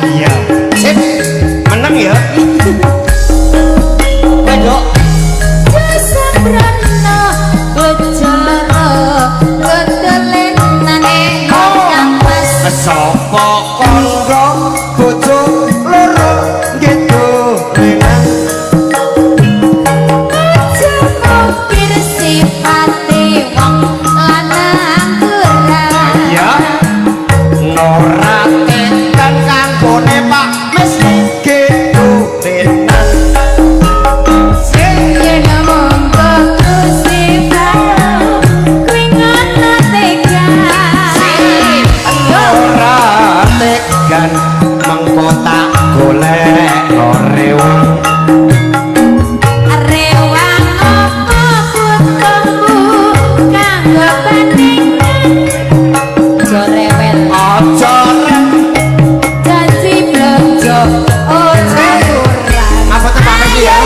Iya. Sip. Menang ya. Wedok. Sabrana bejara kedelenan kang pas. Sapa kanggo bojo loro gitu lenan. Cemokir sifate wong lanang kurang. Iya. Nora tekan kanggone Pak mesti gitu lenan. Yen monggo sifat kuwi ngono tega. Nora tekan mengko tak golek rewang. Rewang apa putumu kanggo bandingan. Jorewel Aja janji blonjo ora kurang. apa tepak iki ya?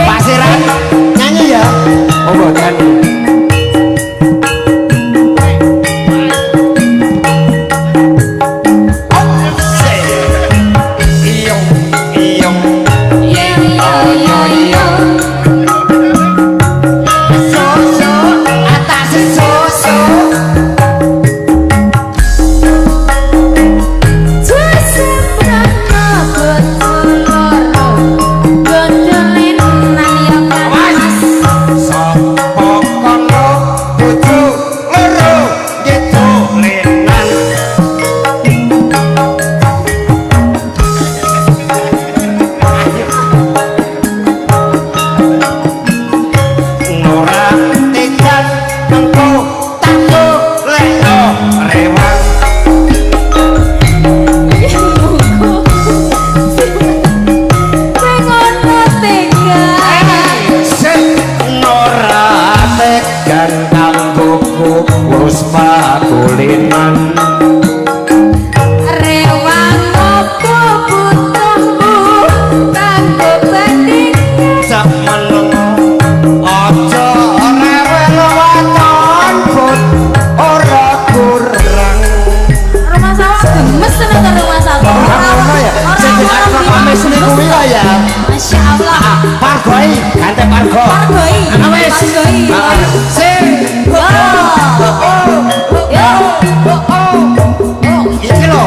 Pasiran nyanyi ya? Oh boten. Iyong iyong soso atase soso. Sapa kanggo bojo loro gitu lenan. Nora tekan mengko tak golek rewang. Sing Nora tekan kanggo wis pakulinan. Sak menengo aja rewel waton pun ora kurang. Ngono ya. Sing dikasih pames niku ya. Masya Allah. Pargoi, ganti pargo. Pargoi. Wis. Pargoi. Sing. Iki lho.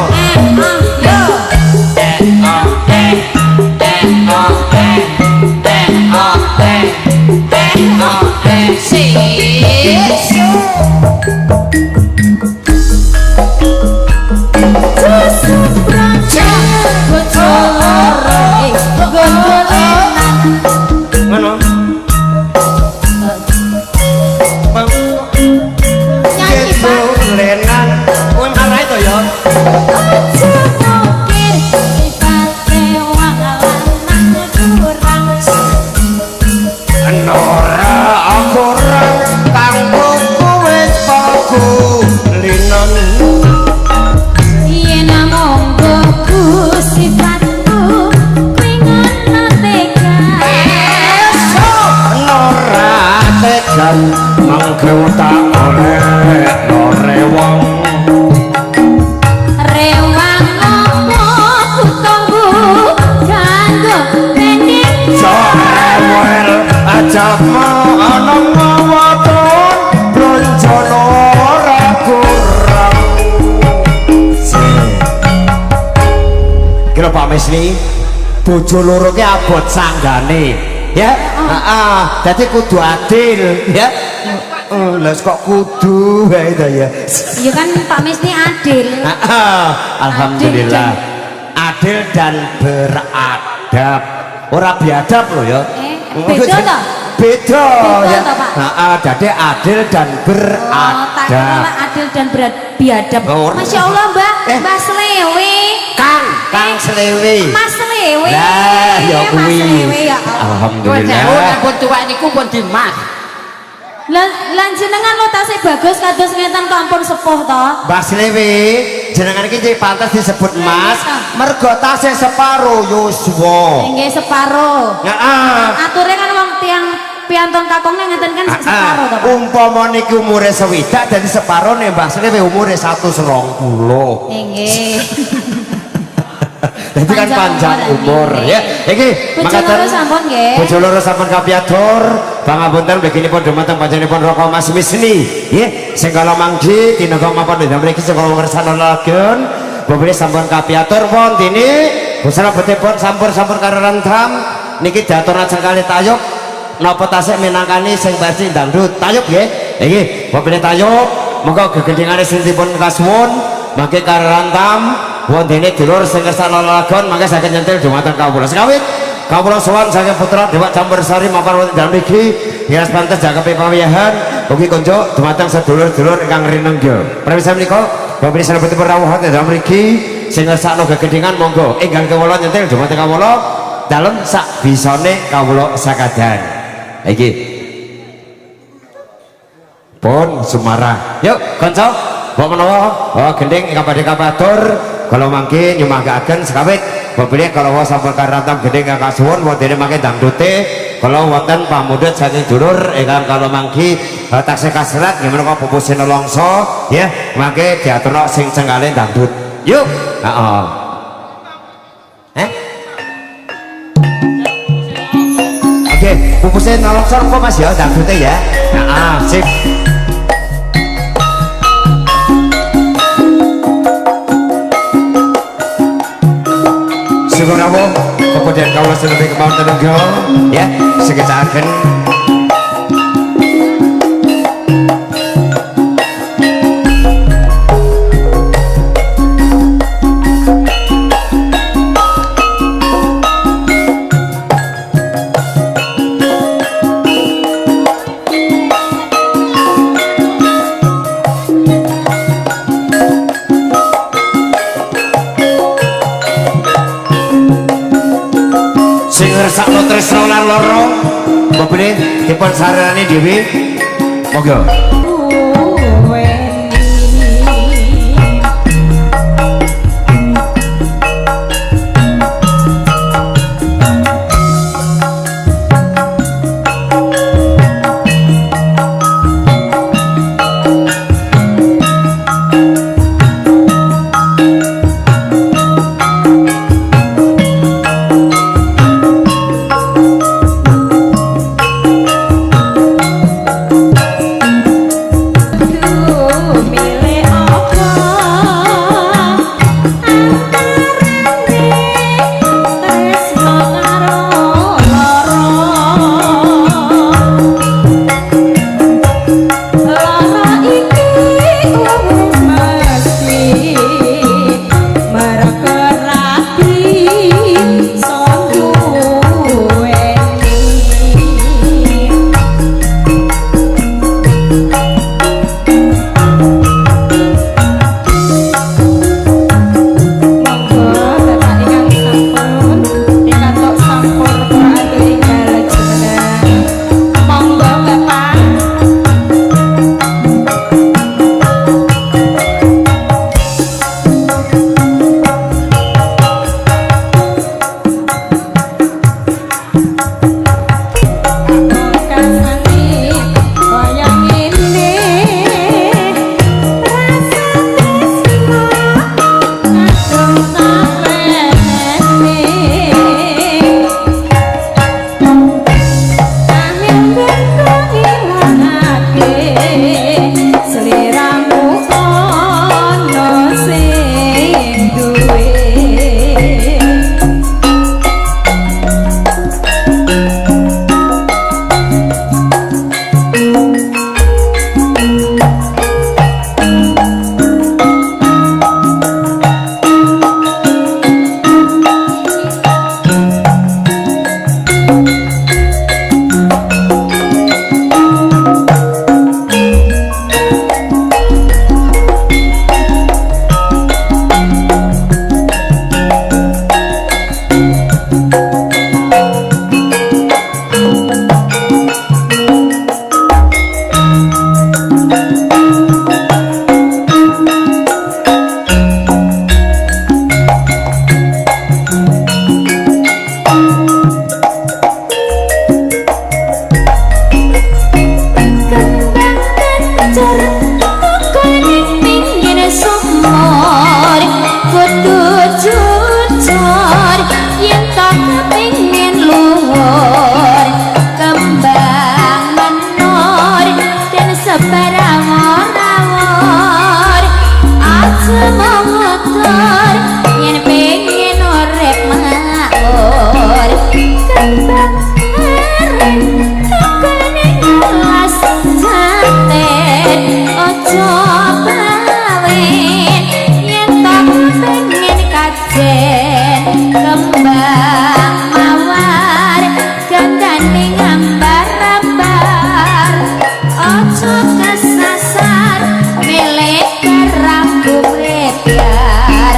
Ngono. Nyanyi Pak. Lenan. Kowe marai to ya. Nora kurang kanggo kowe pakulinan. Nora tekan mangke tak oleh rewang. Jorewel aja ana waton blonjono ora kurang. Kira Pak Mesni bojo loro ki abot sanggane ya. Heeh, dadi kudu adil ya. Lah kok kudu wae ta ya. Iya kan Pak Mesni adil. Alhamdulillah. Adil dan beradab. Ora biadab loh ya. Beda toh? Beda ya. toh, Pak? Jadi adil dan Tak kira beradab. adil dan biadab. Masya Allah Mbak, Mbak Slewe. Kang Slewe. Mas Slewe. Lah ya Mas kuwi. Slewe ya. Alhamdulillah. pun tuwek niku pun dimas. Lan jenengan lo tasih bagus kados ngeten kampung sepuh to. Mbak Slewe, jenengan iki cek pantes disebut Mas, mergo tasih separo yuswa. Nggih separo. Heeh. Ature kan wong tiang piantun kakongnya ngeten kan separo to Pak. Umpama niki umure sewidak dadi separo nek Mbah Sri umure 120. Nggih. Jadi kan panjang umur ya. Iki Bojo sampun nggih. Bojo loro sampun kapiatur. Pangapunten beginipun dumateng panjenenganipun Raka Mas Wisni nggih. Sing kala manggi tinaka mapan dhateng mriki sing kala ngersano lagen. Bobone sampun kapiatur wontene busana betipun sampun karo rentam niki diatur ajeng kali tayub napa tasih minangkani sing versi dangdut tayub nggih. Niki bobone tayub monggo gegedhengane sing dipun kasuwun mangke karo rentam wondene dulur sing kersane lagon mangke saged nyentil dumateng kawula sekawit kawula sowan saking putra Dewa Campursari mapan wonten dalem mriki ngiras pantes jakepe pawiyahan ugi kunjuk dumateng sedulur-dulur ingkang rinengga permisa menika bapak salebetipun rawuh wonten dalem mriki sing ngersakno gegedhengan monggo enggal kawula nyentil dumateng kawula dalem sak bisane kawula sakadan iki pun sumarah yuk kanca mbok menawa gending ingkang badhe kapatur kalau mangke nyemanggaken sekawit bebele kalau sampun karantam gede kakak suwun wondene mangke dangdute kalau wonten pamudhut saking dulur ingkang kalau mangke taksih kasrat nggih menika pupusih nelongso ya mangke diaturno sing cenggale dangdut yuk heeh oke pupusih nelongso kok Mas ya dangdute ya heeh sip syukur rawuh kemudian kawula sedherek kemawon tenaga ya sekecaaken sakno tresno lan loro bebene dipun sarani dhewe monggo beramor-amor aja mau motor yen pengen urip makmur kembang areng tukane kelas janten ojo bawen yen tak pengen kajen kembang mawar gandane ngambar-ambar ojo kesasar milik rambu rebiar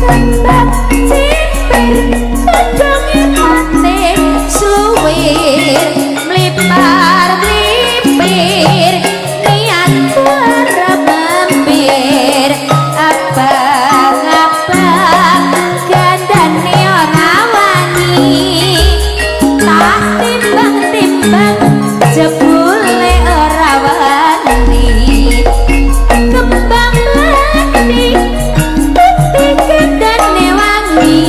kembang cipir kodonge mati suwir mlipar-mlipir niatku arep mampir abang-abang gandane ora wani tak timbang-timbang jebule ora wani kembang mati putih gandane wangi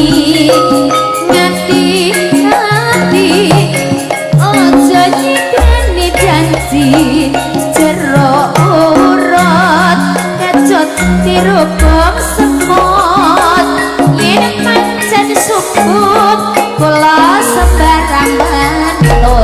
ngati-ngati ojo nyidani janji jero urut kecut dirubung semut yen pancen subut kula sembarang manut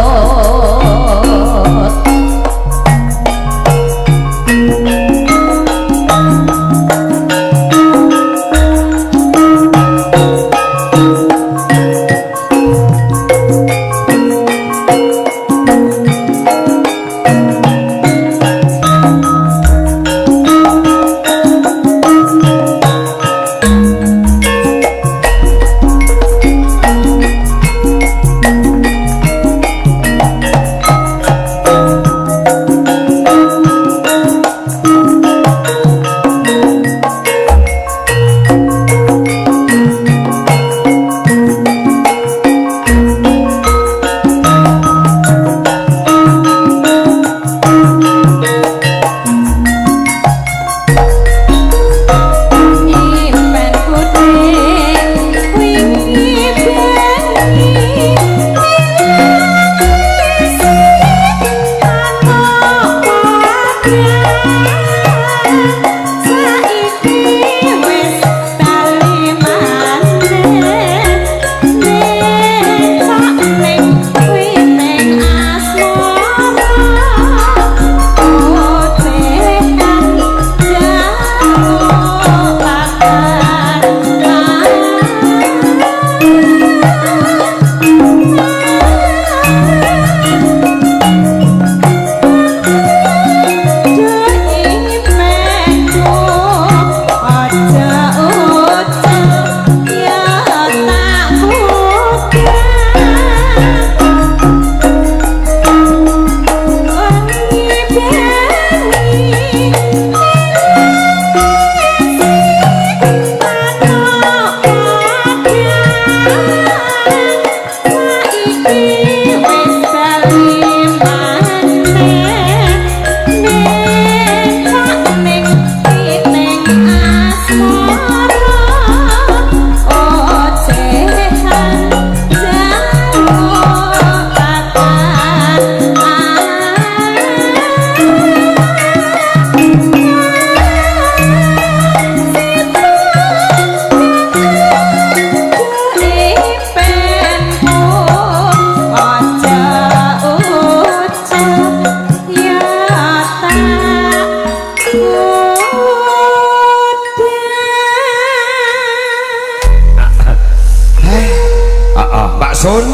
Sun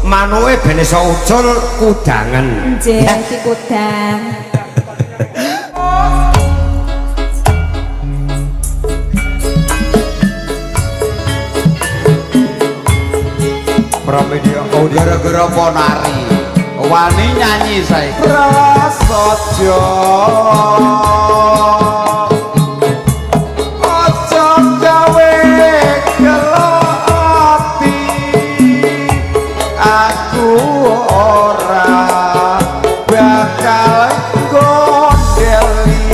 manue ben iso ucul kudangan. Nggih, dikudang. Pramedia audio gara-gara ponari. Wani nyanyi saiki. Prasaja aja gawe gelo ati aku ora bakal gondeli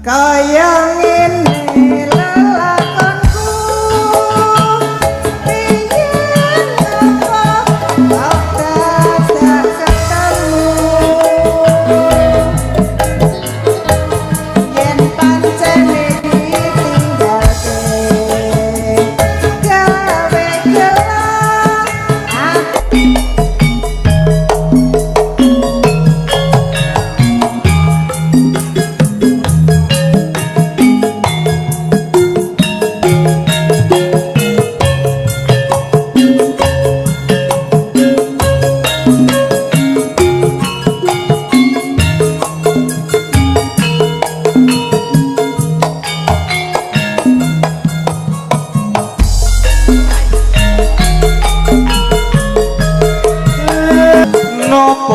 kaya ngene lelakonku yen apa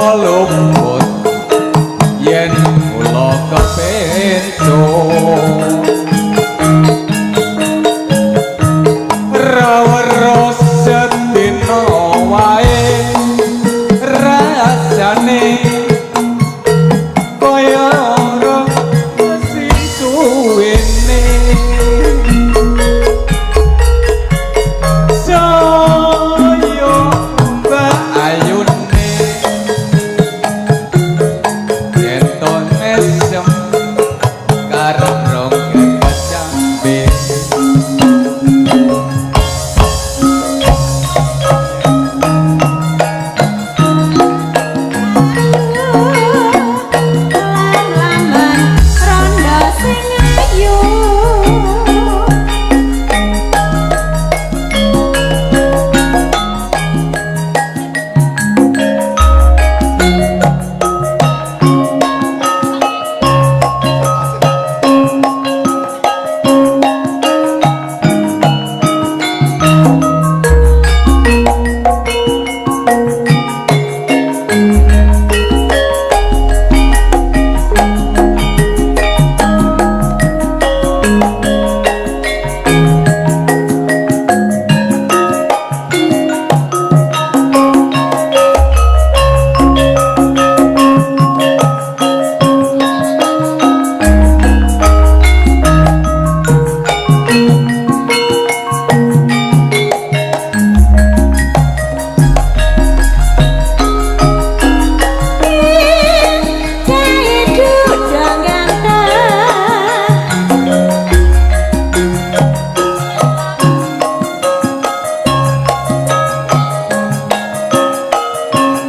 napa luput yen kula kepenco rawara sedina wae rasane kaya ora sing suwene saya mbak ayune yen to mesem karo rong kacambe Lamban rondo sing ayu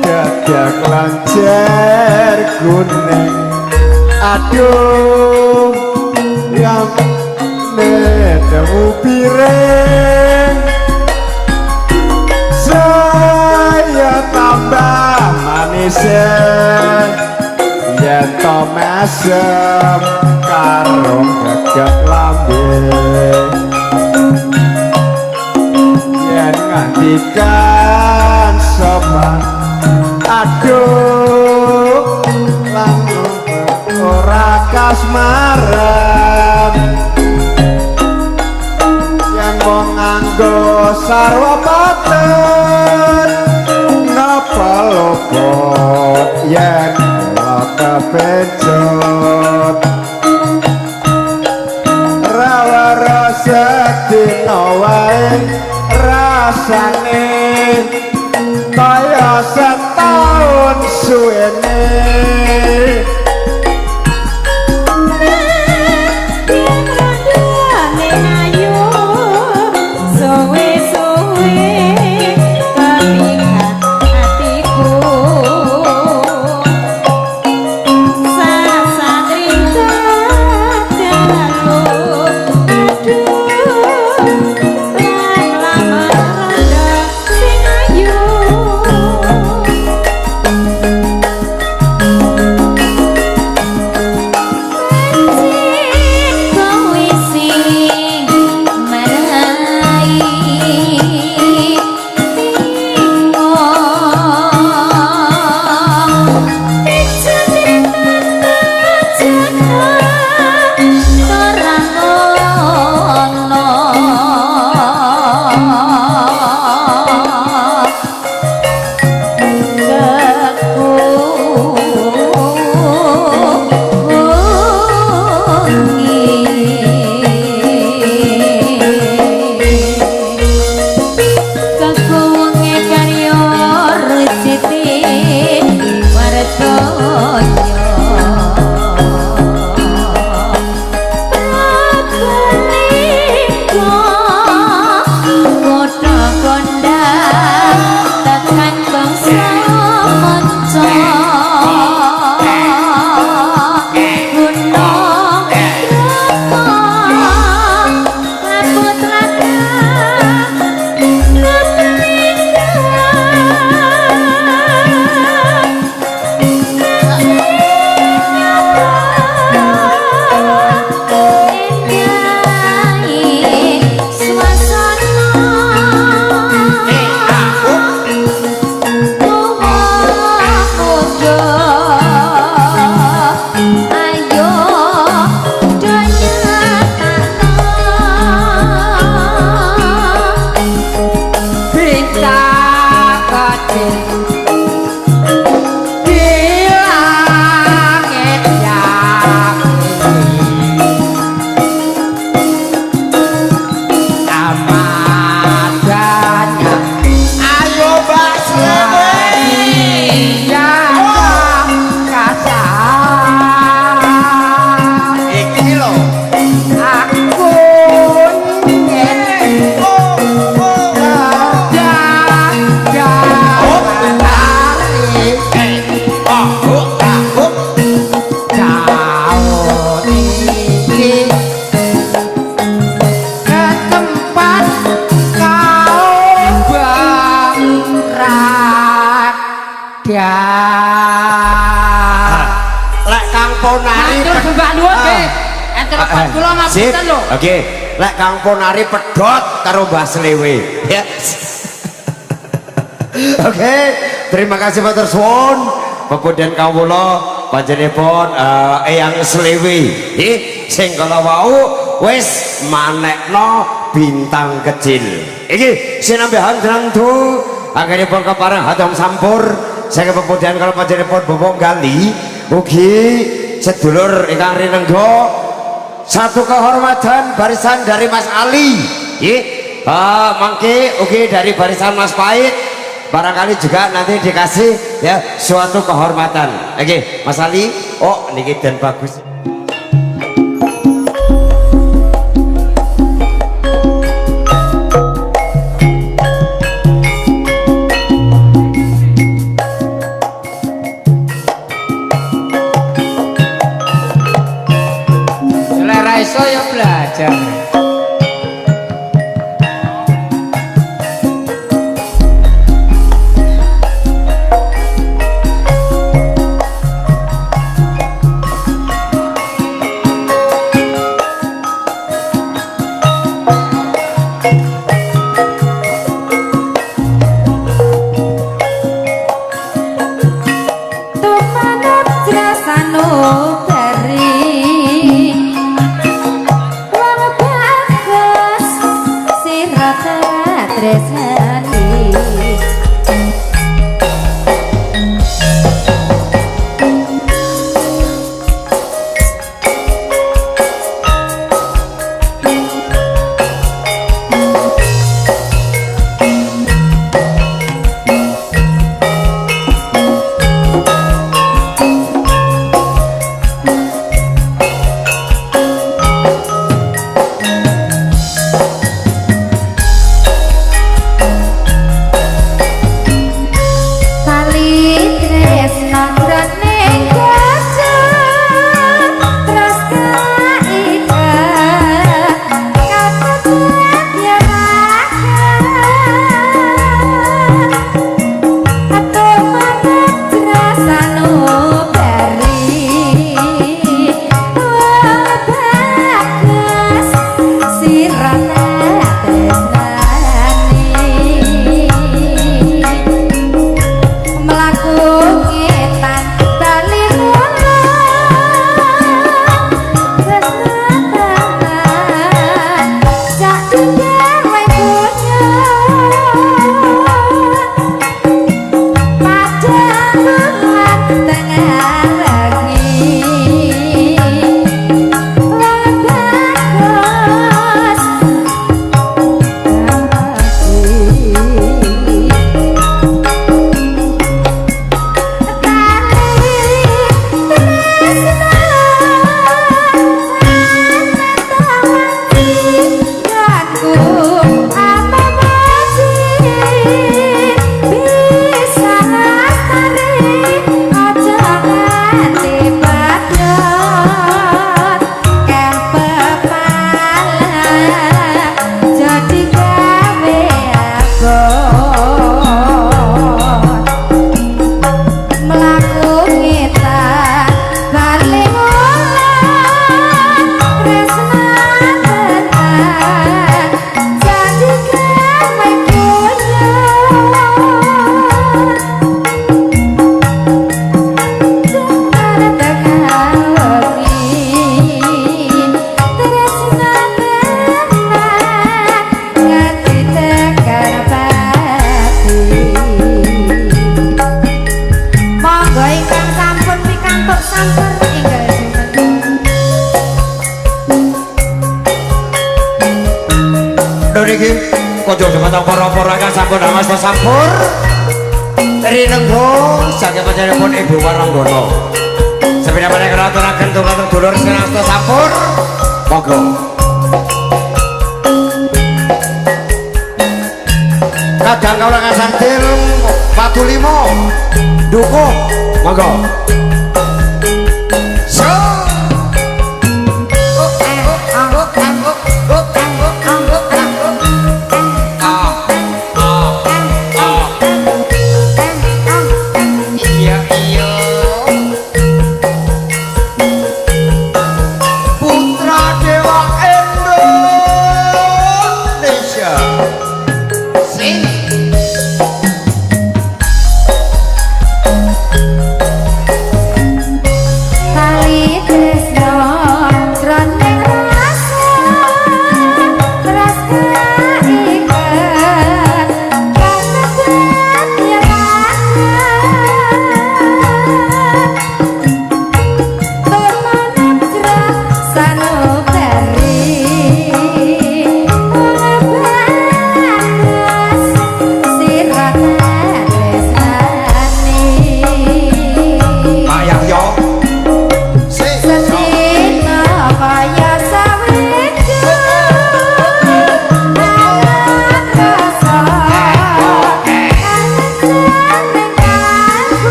Dadak lancar kuning aduh yang netemu piring saya tambah manis yen to mesem karo gagak lambe yen ngandikan sopan aduh langsung ora kasmaran yang mau nganggo sarwa paten napa luput yen kula kepencut rawara sedina wae rasane kaya setahun suwene ada. Lek Kang Ponari Matur Mbak nuwun nggih. Enten lepas kula sip. ngapunten lho. Oke, lek Kang Ponari pedhot karo Mbah Slewe. Ya. Oke, terima kasih matur suwun. Pepunden kawula panjenengan Eyang Slewe. Nggih, sing kala wau wis manekno bintang kecil. Iki sinambahan drantu anggenipun kepareng hatom sampur saking pepunden kala panjenengan Bobong Gali ugi sedulur ingkang rinengga satu kehormatan barisan dari Mas Ali. Nggih, mangke ugi dari barisan Mas Pait barangkali juga nanti dikasih ya suatu kehormatan. Oke, Mas Ali. Oh, niki dan bagus. Selera iso ya belajar. Tumanut rasano beri wong bagus sirat tresnani Niki kocok sematang para-para kang sampun amasta sampur rinengga saking panjenenganipun Ibu Waranggana. Sepeda meneh aturaken dhumateng dulur sing asta sampur. Monggo. Kadang kawula kasantil Patu Limo Dukuh. Monggo.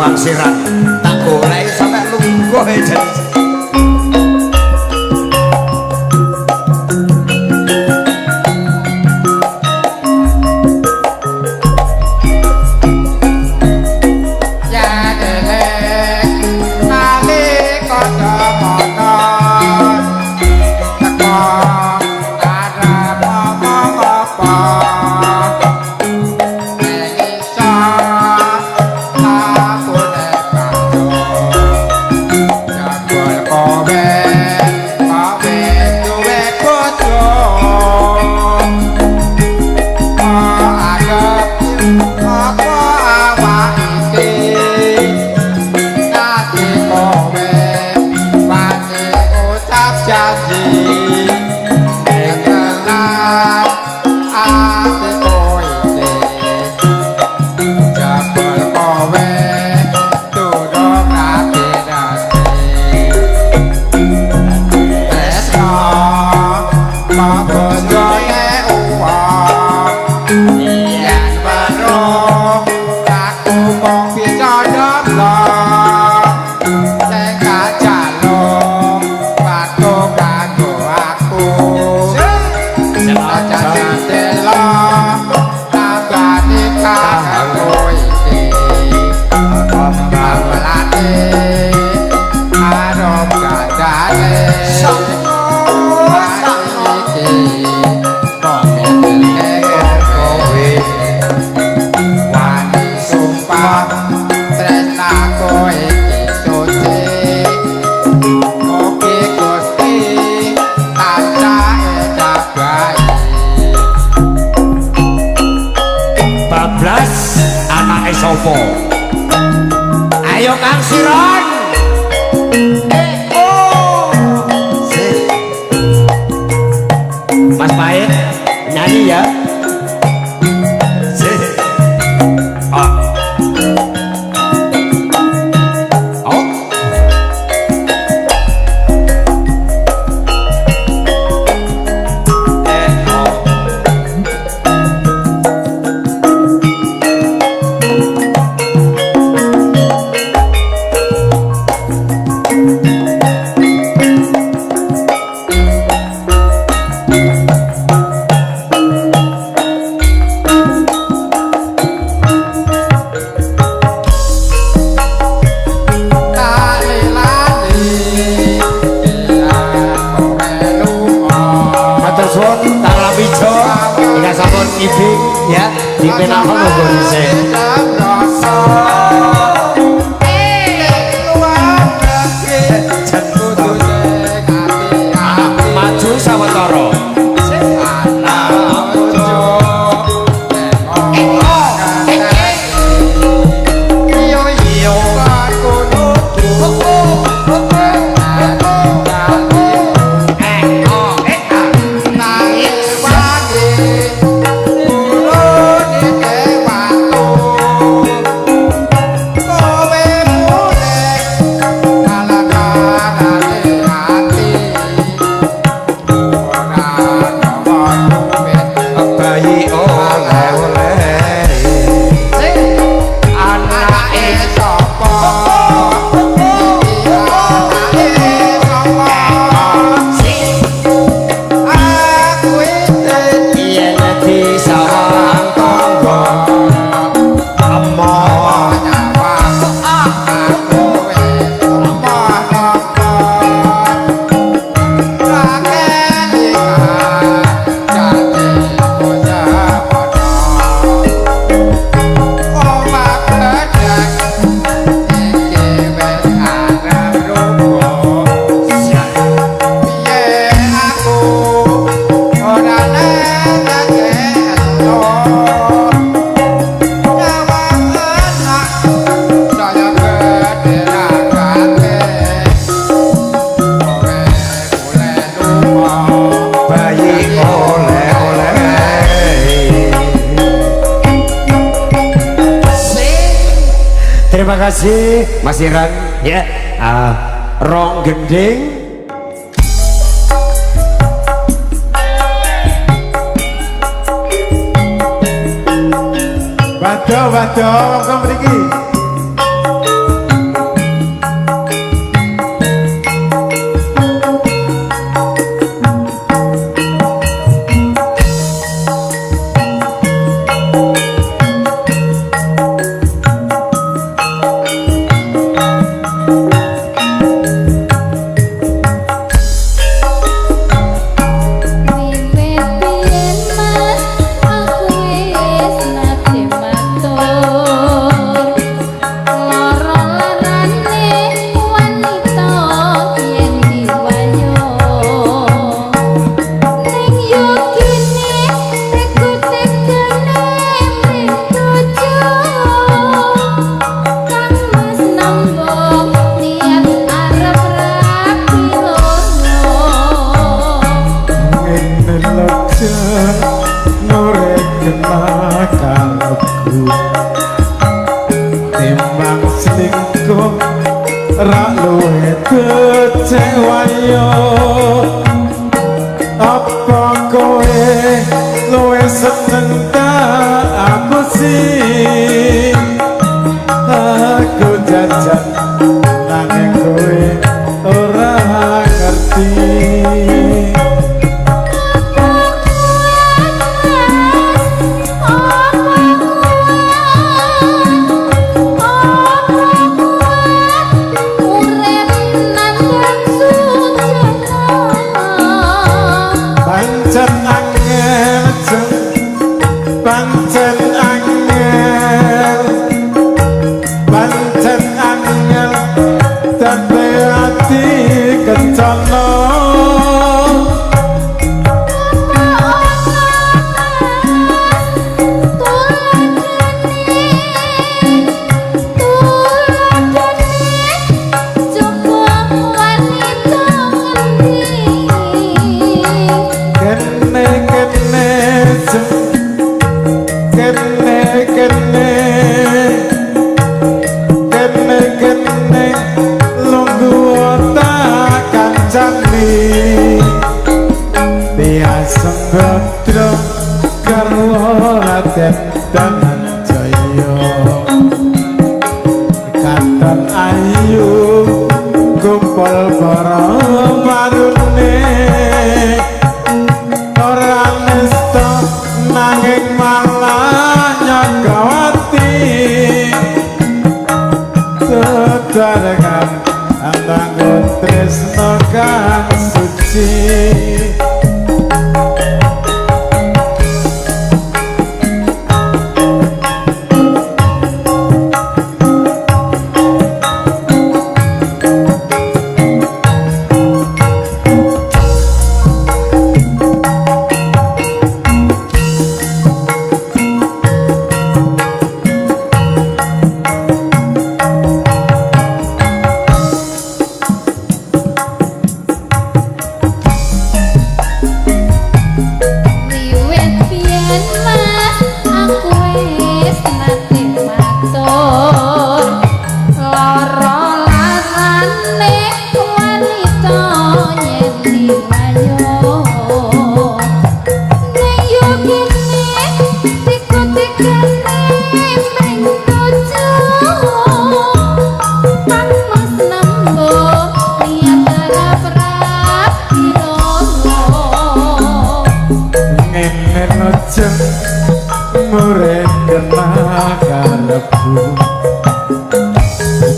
angsiran tak golek sampai lungguh jadi sopo ayo Kang Siron Mas Pae nyanyi ya ya di penapa logo dhisik maju sawetara Terima kasih Mas Iran ya. Rong gending Waduh, monggo mriki. luwe kecewayo apa kowe luwe seneng tak aku sih aku jajan nanging kowe ora ngerti Sembadra karo Raden Dananjaya Katon ayu kumpul para marune ora nesta nanging malah nyagawati tedarekan antang tresno kang suci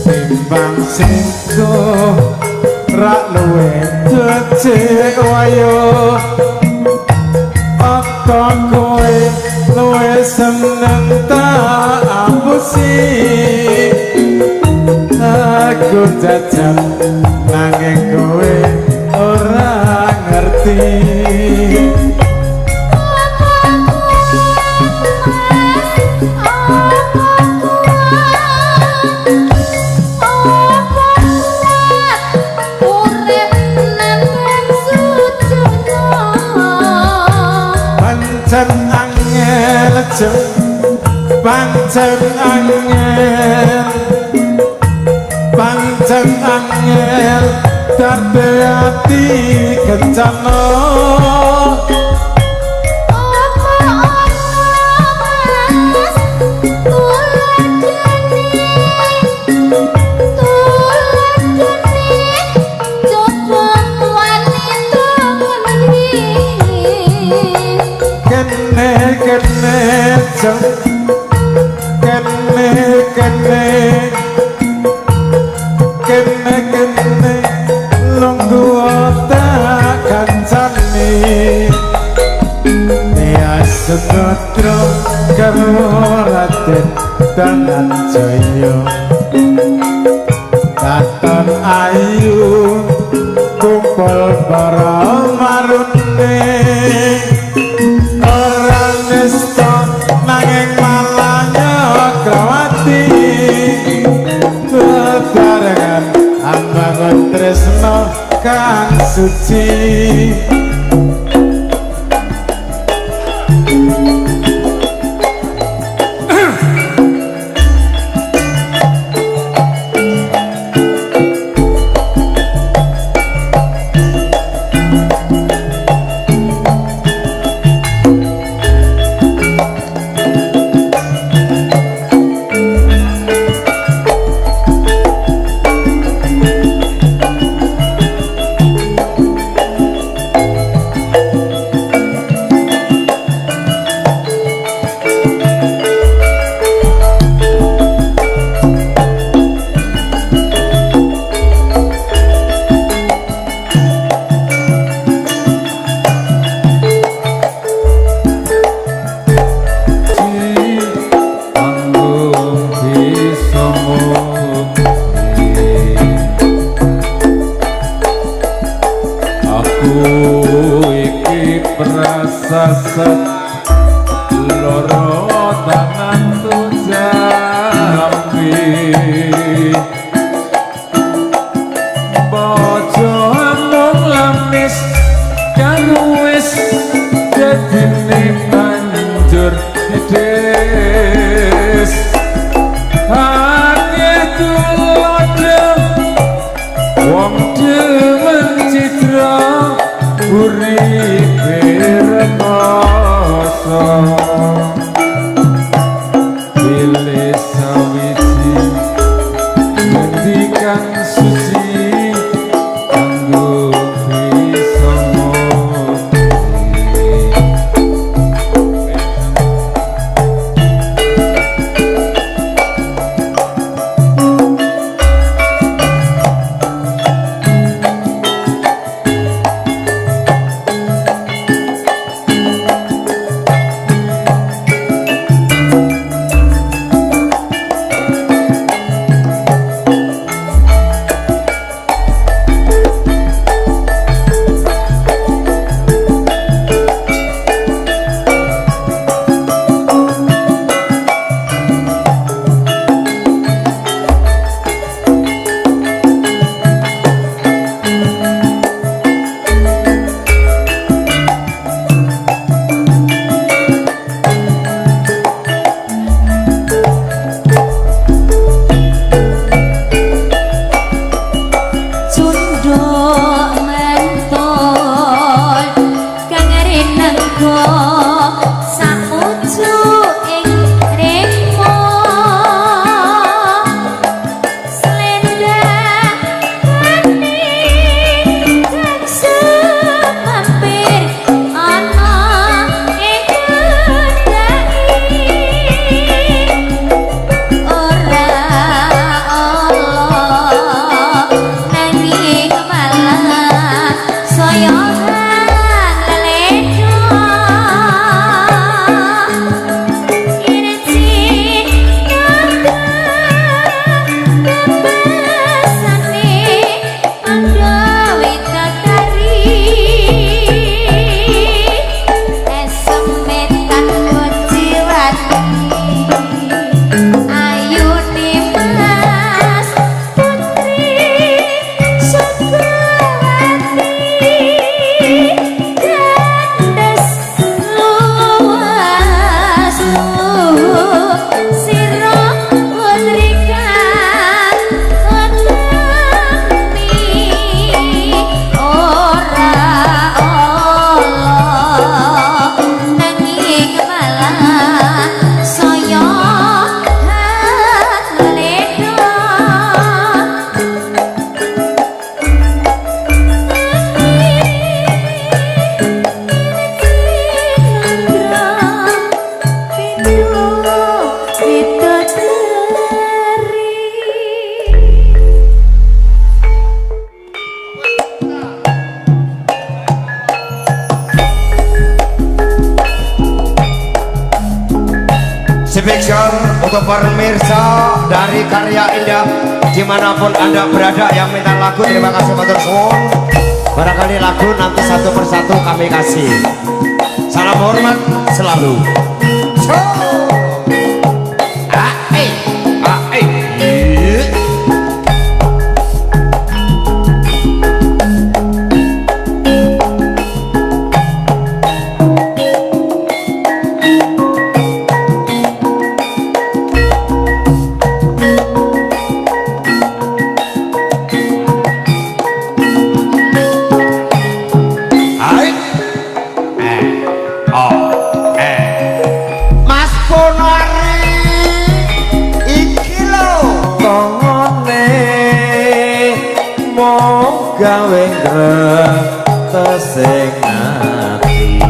timbang singko rak luwe becik wayo apa kowe luwe seneng tak ampusi aku jajan nanging kowe ora ngerti pancen angel dadi ati kencana kene lunggu tak kancane ya sedotro karo Raden Dananjaya katon ayu kumpul para marune ora nesta nanging malah nyagrawati kebarengan ambangun tresno kang suci iki prasasat loro tangan jambi bojo anung lamis kang wis dadine banjur des hati tulodo wong demen citra uripe rekoso pilih sawiji ngendikan suci kanggo bisa mukti. Spesial untuk pemirsa dari Karya Indah dimanapun anda berada yang minta lagu, terima kasih matur suwun. Barangkali lagu nanti satu persatu kami kasih. Salam hormat selalu. Gawe ngretesing ati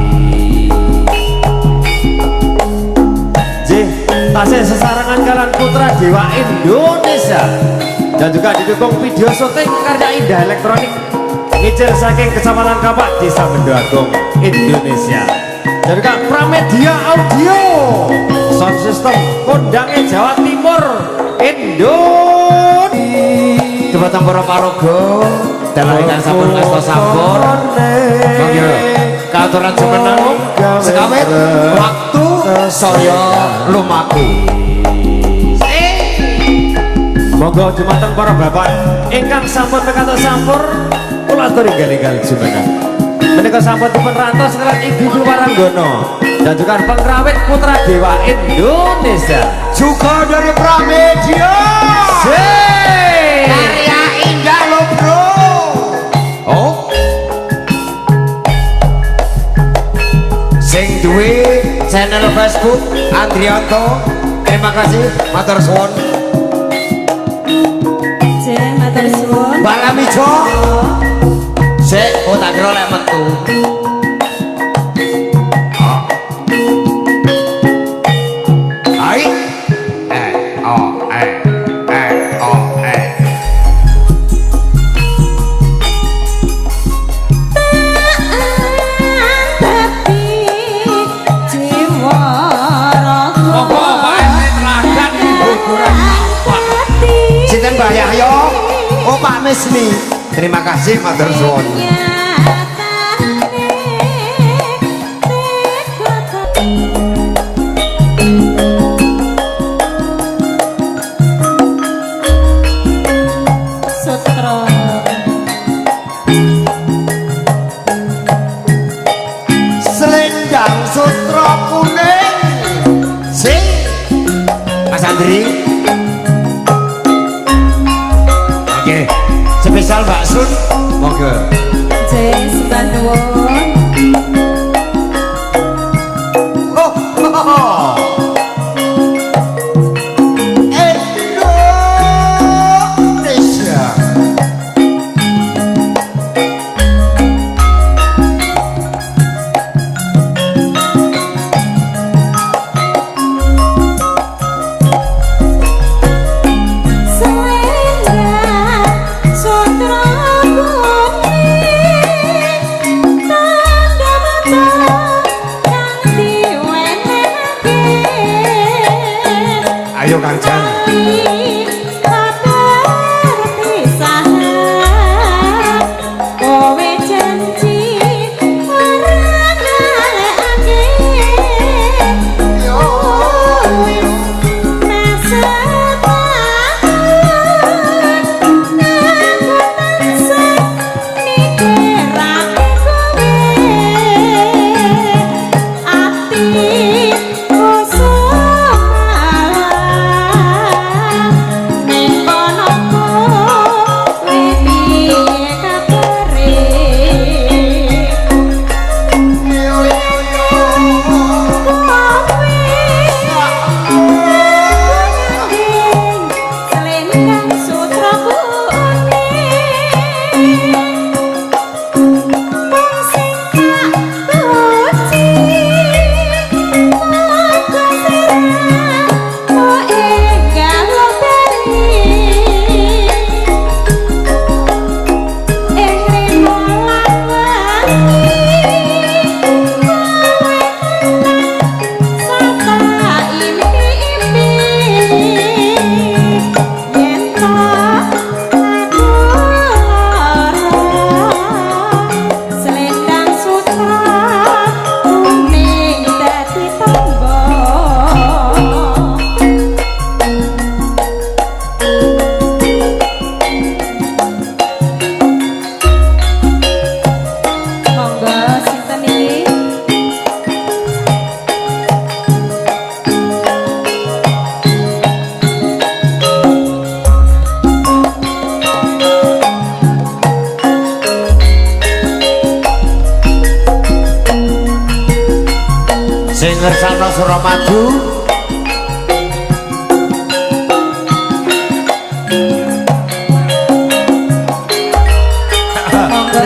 Jih, tasih sesarangan kalian putra Dewa Indonesia dan juga didukung video syuting Karya Indah Elektronik ngicil saking Kecamatan Kapak Desa Bendo Agung Indonesia dan juga Pramedia Audio sound system kondangnya Jawa Timur Indonesia Debatang para paraga dalam ikan sampun kasta sampun aturan semenang sekawit waktu saya lumaku. Monggo dumateng para bapak ingkang sampun mekaten sampur kula aturi enggal-enggal jumeneng. Menika sampun dipun rantos kalian Ibu Waranggono dan juga pengrawit putra dewa Indonesia Juga dari Pramedia. Karya indah lo bro. Oh. Sing duwe channel Facebook Andrianto. Terima kasih matur suwun. Jeng matur suwun. Mbak Lamijo. Sik, oh tak kira lek metu. Hai. Sinten Mbak Yahyo? Oh Pak Misni. Terima kasih matur suwun. Sutra. Selendang sutra kuning. Sing Mas Andri. Oke, spesial Mbak Sun. Monggo. Jeng sembah nuwun. Oh, oh. Indonesia. Selendang sutra kuning, tanda mata kang diwenehake. Ayo Kang Jan. Kabar pisahan, kowe janji ora ngalekake. Masa tahun aku tansah mikirake kowe. Atiku semalam ning kono kowe piye kabare. Selendang sutra kuning, wong sing tak puji, monggo sirah kok enggal loperi. Ing rino lan wengi, kowe saka impi-impi. Yen to aku lara, selendang sutra kuning dadi tamba. Monggo sinten iki? Sing ngersano Suramadu. Monggo